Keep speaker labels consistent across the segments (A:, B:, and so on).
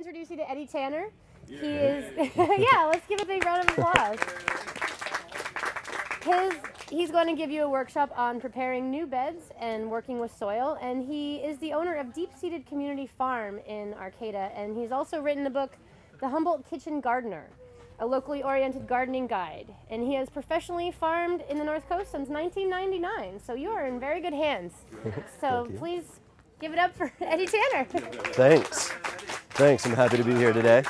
A: introduce you to Eddie Tanner. He is, yeah, let's give a big round of applause. He's going to give you a workshop on preparing new beds and working with soil, and he is the owner of Deep Seated Community Farm in Arcata, and he's also written the book, The Humboldt Kitchen Gardener, a locally oriented gardening guide, and he has professionally farmed in the North Coast since 1999, so you are in very good hands. So please give it up for Eddie Tanner.
B: Thanks, I'm happy to be here today.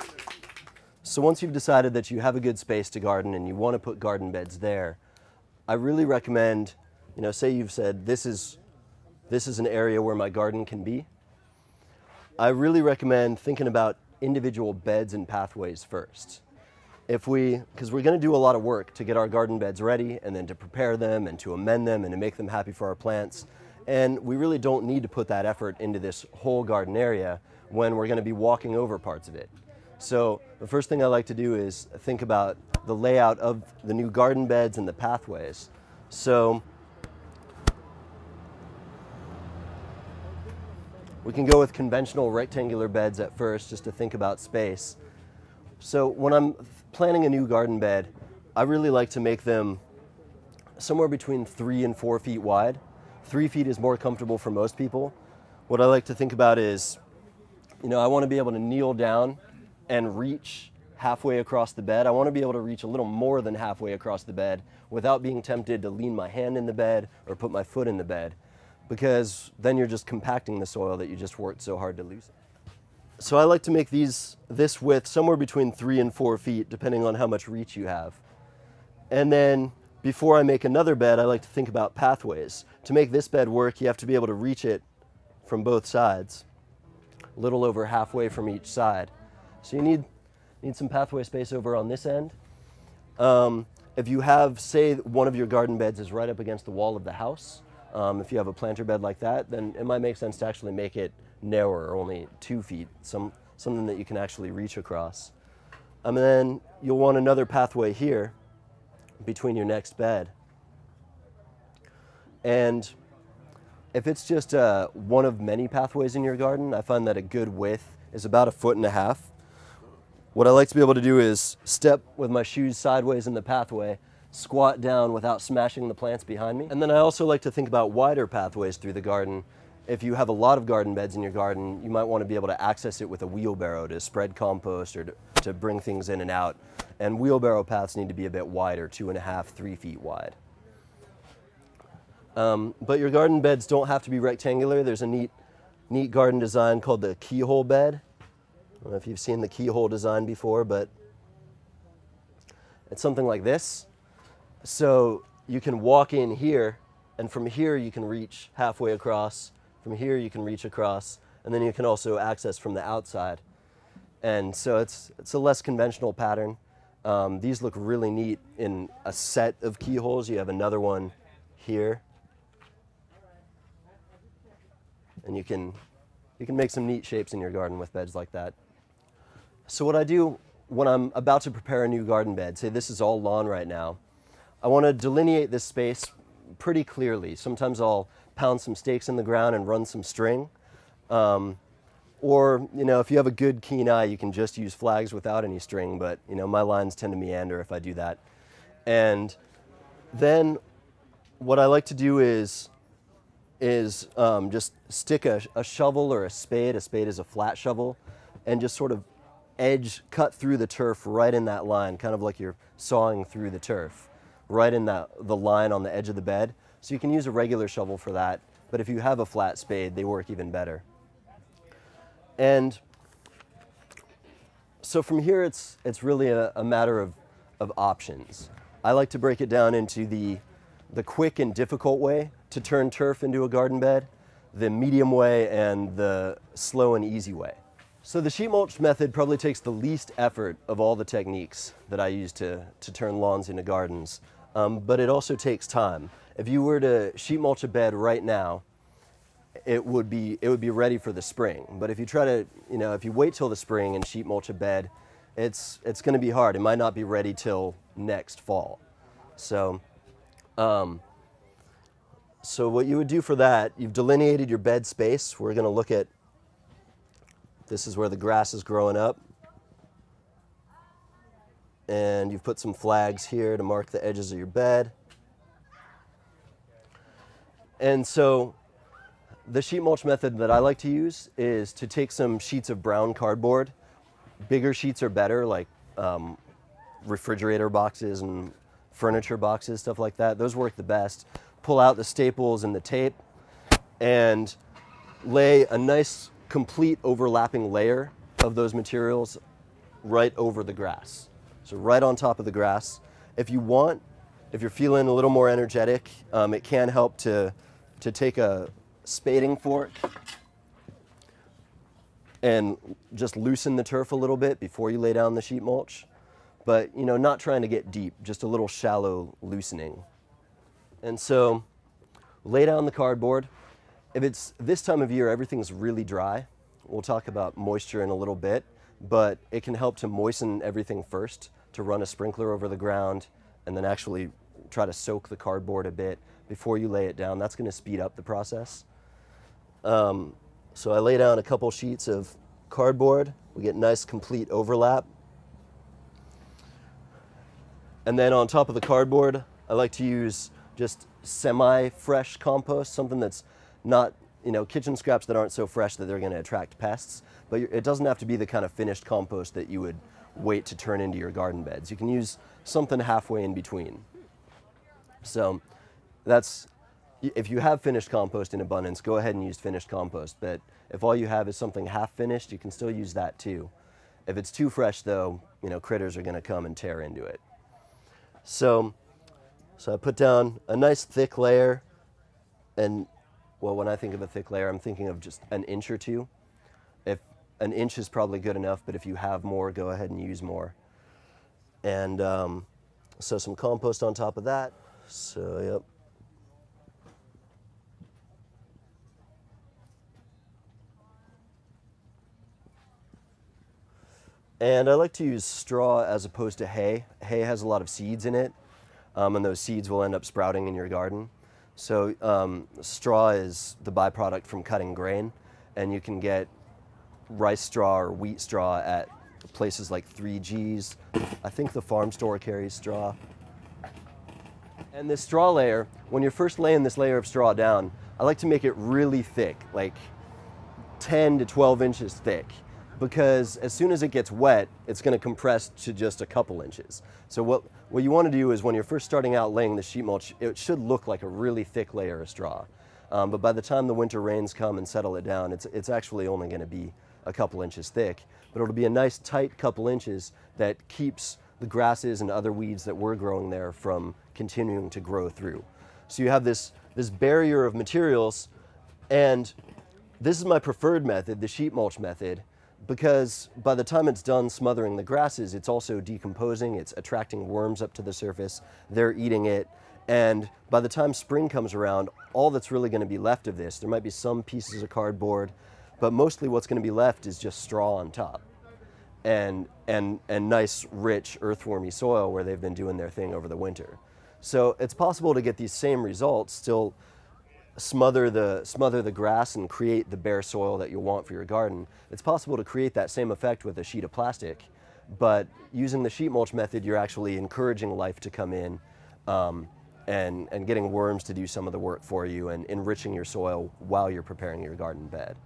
B: So once you've decided that you have a good space to garden and you want to put garden beds there, I really recommend, say you've said this is an area where my garden can be. I really recommend thinking about individual beds and pathways first. Because we're going to do a lot of work to get our garden beds ready and then to prepare them and to amend them and to make them happy for our plants. And we really don't need to put that effort into this whole garden area when we're going to be walking over parts of it. So the first thing I like to do is think about the layout of the new garden beds and the pathways. So we can go with conventional rectangular beds at first just to think about space. So when I'm planning a new garden bed, I really like to make them somewhere between 3 and 4 feet wide. 3 feet is more comfortable for most people. What I like to think about is, I want to be able to kneel down and reach halfway across the bed. I want to be able to reach a little more than halfway across the bed without being tempted to lean my hand in the bed or put my foot in the bed, because then you're just compacting the soil that you just worked so hard to loosen. So I like to make this width somewhere between 3 and 4 feet, depending on how much reach you have. And then before I make another bed, I like to think about pathways. To make this bed work, you have to be able to reach it from both sides, a little over halfway from each side. So you need some pathway space over on this end. If you have, say, one of your garden beds is right up against the wall of the house, if you have a planter bed like that, then it might make sense to actually make it narrower, only 2 feet, something that you can actually reach across. And then you'll want another pathway here between your next bed. And if it's just one of many pathways in your garden, I find that a good width is about 1.5 feet. What I like to be able to do is step with my shoes sideways in the pathway, squat down without smashing the plants behind me. And then I also like to think about wider pathways through the garden. If you have a lot of garden beds in your garden, you might want to be able to access it with a wheelbarrow to spread compost or to bring things in and out. And wheelbarrow paths need to be a bit wider, 2.5, 3 feet wide. But your garden beds don't have to be rectangular. There's a neat garden design called the keyhole bed. I don't know if you've seen the keyhole design before, but it's something like this. So you can walk in here, and from here you can reach halfway across. From here you can reach across, and then you can also access from the outside. And so it's a less conventional pattern. These look really neat in a set of keyholes. You have another one here. And you can make some neat shapes in your garden with beds like that. So what I do when I'm about to prepare a new garden bed, say this is all lawn right now, I want to delineate this space pretty clearly. Sometimes I'll pound some stakes in the ground and run some string. Or, if you have a good keen eye, you can just use flags without any string, but, my lines tend to meander if I do that. And then what I like to do is just stick a shovel or a spade is a flat shovel, and just sort of cut through the turf right in that line, kind of like you're sawing through the turf, right in the line on the edge of the bed. So you can use a regular shovel for that, but if you have a flat spade, they work even better. And so from here, it's really a matter of options. I like to break it down into the quick and difficult way to turn turf into a garden bed, the medium way, and the slow and easy way. So the sheet mulch method probably takes the least effort of all the techniques that I use to turn lawns into gardens, but it also takes time. If you were to sheet mulch a bed right now, it would be ready for the spring. But if you try to, if you wait till the spring and sheet mulch a bed, it's going to be hard. It might not be ready till next fall. So what you would do for that, you've delineated your bed space. We're going to look at This is where the grass is growing up. And you've put some flags here to mark the edges of your bed. And so the sheet mulch method that I like to use is to take some sheets of brown cardboard. Bigger sheets are better, like refrigerator boxes and furniture boxes, stuff like that. Those work the best. Pull out the staples and the tape and lay a nice complete overlapping layer of those materials right over the grass. So right on top of the grass. If you want, if you're feeling a little more energetic, it can help to take a spading fork and just loosen the turf a little bit before you lay down the sheet mulch. But, you know, not trying to get deep, just a little shallow loosening. And so lay down the cardboard. If it's this time of year, everything's really dry. We'll talk about moisture in a little bit, but it can help to moisten everything first, to run a sprinkler over the ground and then actually try to soak the cardboard a bit before you lay it down. That's going to speed up the process. So I lay down a couple sheets of cardboard. We get nice complete overlap. And then on top of the cardboard, I like to use just semi-fresh compost, something that's not, you know, kitchen scraps that aren't so fresh that they're going to attract pests, but it doesn't have to be the kind of finished compost that you would wait to turn into your garden beds. You can use something halfway in between. So that's, if you have finished compost in abundance, go ahead and use finished compost, but if all you have is something half finished, you can still use that too. If it's too fresh though, you know, critters are going to come and tear into it. So I put down a nice thick layer, and well, when I think of a thick layer, I'm thinking of just an inch or two. If an inch is probably good enough, but if you have more, go ahead and use more. And so some compost on top of that. So, yep. And I like to use straw as opposed to hay. Hay has a lot of seeds in it, and those seeds will end up sprouting in your garden. So straw is the byproduct from cutting grain, and you can get rice straw or wheat straw at places like 3G's. I think the farm store carries straw. And this straw layer, when you're first laying this layer of straw down, I like to make it really thick, like 10 to 12 inches thick, because as soon as it gets wet, it's going to compress to just a couple inches. So what you want to do is when you're first starting out laying the sheet mulch, it should look like a really thick layer of straw. But by the time the winter rains come and settle it down, it's actually only going to be a couple inches thick. But it'll be a nice tight couple inches that keeps the grasses and other weeds that we're growing there from continuing to grow through. So you have this barrier of materials, and this is my preferred method, the sheet mulch method, because by the time it's done smothering the grasses, it's also decomposing, it's attracting worms up to the surface, they're eating it, and by the time spring comes around, all that's really going to be left of this, there might be some pieces of cardboard, but mostly what's going to be left is just straw on top and nice, rich, earthwormy soil where they've been doing their thing over the winter. So it's possible to get these same results, still smother the grass and create the bare soil that you want for your garden. It's possible to create that same effect with a sheet of plastic, but using the sheet mulch method, you're actually encouraging life to come in and getting worms to do some of the work for you and enriching your soil while you're preparing your garden bed.